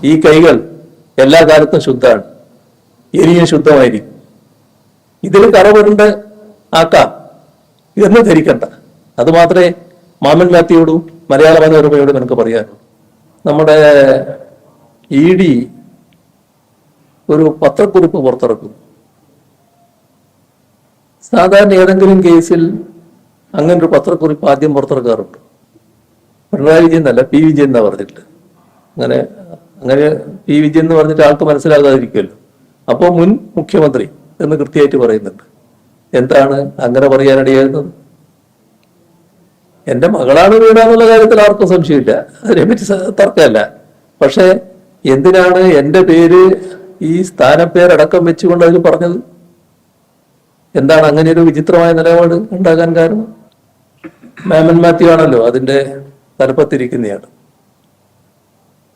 ഈ കൈകൾ എല്ലാ കാലത്തും ശുദ്ധമാണ്, ഇനിയും ശുദ്ധമായിരിക്കും. ഇതിൽ കറവുണ്ട് ആക്കാം എന്ന് ധരിക്കണ്ട. അത് മാത്രമേ മാമൻ മാത്യുയോടും മലയാള മനോരമയോടും എനിക്ക് പറയാനുള്ളൂ. നമ്മുടെ ED ഒരു പത്രക്കുറിപ്പ് പുറത്തിറക്കും. സാധാരണ ഏതെങ്കിലും കേസിൽ അങ്ങനെ ഒരു പത്രക്കുറിപ്പ് ആദ്യം പുറത്തിറക്കാറുണ്ട്. പിണറായി വിജയൻ എന്നല്ല, P. വിജയൻ എന്നാ പറഞ്ഞിട്ട്. അങ്ങനെ P. വിജയൻ എന്ന് പറഞ്ഞിട്ട് ആൾക്ക് മനസ്സിലാകാതിരിക്കുമല്ലോ. അപ്പോൾ മുൻ മുഖ്യമന്ത്രി എന്ന് കൃത്യമായിട്ട് പറയുന്നുണ്ട്. എന്താണ് അങ്ങനെ പറയാനിടയായിരുന്നത്? എൻ്റെ മകളാണ് വീണ എന്നുള്ള കാര്യത്തിൽ ആർക്കും സംശയമില്ല, അതിനെപ്പറ്റി തർക്കമല്ല. പക്ഷെ എന്തിനാണ് എൻ്റെ പേര് ഈ സ്ഥാനപ്പേരടക്കം വെച്ചുകൊണ്ട് അതിൽ പറഞ്ഞത്? എന്താണ് അങ്ങനെ ഒരു വിചിത്രമായ നിലപാട് ഉണ്ടാകാൻ കാരണം? മാമൻ മാത്യു ആണല്ലോ അതിൻ്റെ തലപ്പത്തിരിക്കുന്നയാൾ.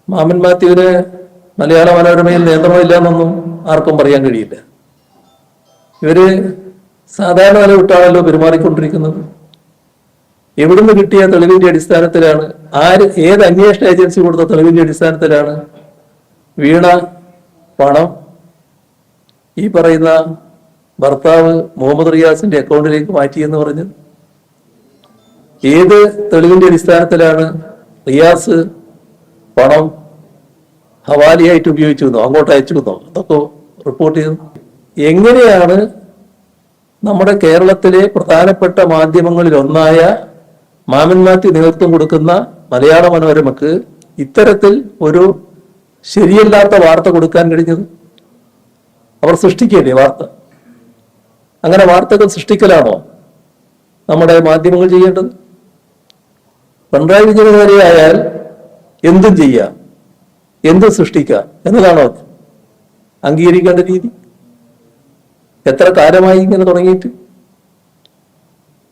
മാമൻ മാത്യുവിന് മലയാള മനോരമയിൽ നിയന്ത്രണമില്ല എന്നൊന്നും ആർക്കും പറയാൻ കഴിയില്ല. ഇവര് സാധാരണ നില വിട്ടാണല്ലോ പെരുമാറിക്കൊണ്ടിരിക്കുന്നത്. എവിടുന്ന് കിട്ടിയ തെളിവിന്റെ അടിസ്ഥാനത്തിലാണ്, ഏത് അന്വേഷണ ഏജൻസി കൊടുത്ത തെളിവിന്റെ അടിസ്ഥാനത്തിലാണ് വീണ പണം ഈ പറയുന്ന ഭർത്താവ് മുഹമ്മദ് റിയാസിന്റെ അക്കൗണ്ടിലേക്ക് മാറ്റിയെന്ന് പറഞ്ഞത്? ഏത് തെളിവിന്റെ അടിസ്ഥാനത്തിലാണ് റിയാസ് പണം ഹവാലിയായിട്ട് ഉപയോഗിച്ചിരുന്നോ, അങ്ങോട്ട് അയച്ചിരുന്നോ, അതൊക്കെ റിപ്പോർട്ട് ചെയ്തു? എങ്ങനെയാണ് നമ്മുടെ കേരളത്തിലെ പ്രധാനപ്പെട്ട മാധ്യമങ്ങളിൽ ഒന്നായ മാമൻ മാത്യു നേതൃത്വം കൊടുക്കുന്ന മലയാള മനോരമക്ക് ഇത്തരത്തിൽ ഒരു ശരിയല്ലാത്ത വാർത്ത കൊടുക്കാൻ കഴിഞ്ഞത്? അവർ സൃഷ്ടിക്കല്ലേ വാർത്ത? അങ്ങനെ വാർത്തകൾ സൃഷ്ടിക്കലാണോ നമ്മുടെ മാധ്യമങ്ങൾ ചെയ്യേണ്ടത്? പിണറായി വിജയനെതിരെയായാൽ എന്തും ചെയ്യാം, എന്തും സൃഷ്ടിക്കാം എന്നതാണോ അംഗീകരിക്കേണ്ട രീതി? എത്ര കാലമായി ഇങ്ങനെ തുടങ്ങിയിട്ട്?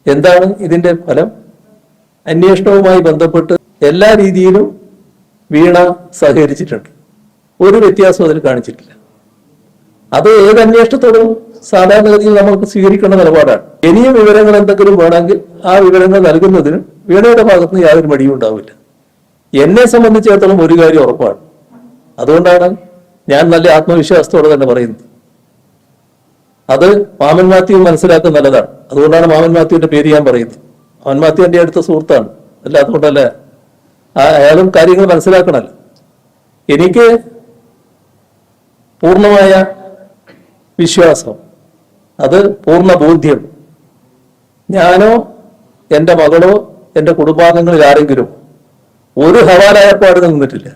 എന്താണ് ഇതിന്റെ ഫലം? അന്വേഷണവുമായി ബന്ധപ്പെട്ട് എല്ലാ രീതിയിലും വീണ സഹകരിച്ചിട്ടുണ്ട്, ഒരു വ്യത്യാസവും അതിൽ കാണിച്ചിട്ടില്ല. അത് ഏത് അന്വേഷണത്തോടും സാധാരണഗതിയിൽ നമുക്ക് സ്വീകരിക്കേണ്ട നിലപാടാണ്. ഇനിയും വിവരങ്ങൾ എന്തെങ്കിലും വേണമെങ്കിൽ ആ വിവരങ്ങൾ നൽകുന്നതിനും വീണയുടെ ഭാഗത്ത് നിന്ന് യാതൊരു മടിയും ഉണ്ടാവില്ല. എന്നെ സംബന്ധിച്ചിടത്തോളം ഒരു കാര്യം ഉറപ്പാണ്. അതുകൊണ്ടാണ് ഞാൻ നല്ല ആത്മവിശ്വാസത്തോടെ തന്നെ പറയുന്നത്. അത് മാമൻ മാത്യു മനസ്സിലാക്കുന്ന നല്ലതാണ്. അതുകൊണ്ടാണ് മാമൻ മാത്യുവിന്റെ പേര് ഞാൻ പറയുന്നത്. മാമൻ മാത്യു എൻ്റെ അടുത്ത സുഹൃത്താണ്, അല്ലാത്തതുകൊണ്ടല്ല. അയാളും കാര്യങ്ങൾ മനസ്സിലാക്കണമല്ലോ. എനിക്ക് പൂർണ്ണമായ വിശ്വാസം, അത് പൂർണ്ണ ബോധ്യം, ഞാനോ എൻ്റെ മകളോ എൻ്റെ കുടുംബാംഗങ്ങളിൽ ആരെങ്കിലും ഒരു ഹവാല ഏർപ്പാടിന് നിന്നിട്ടില്ല.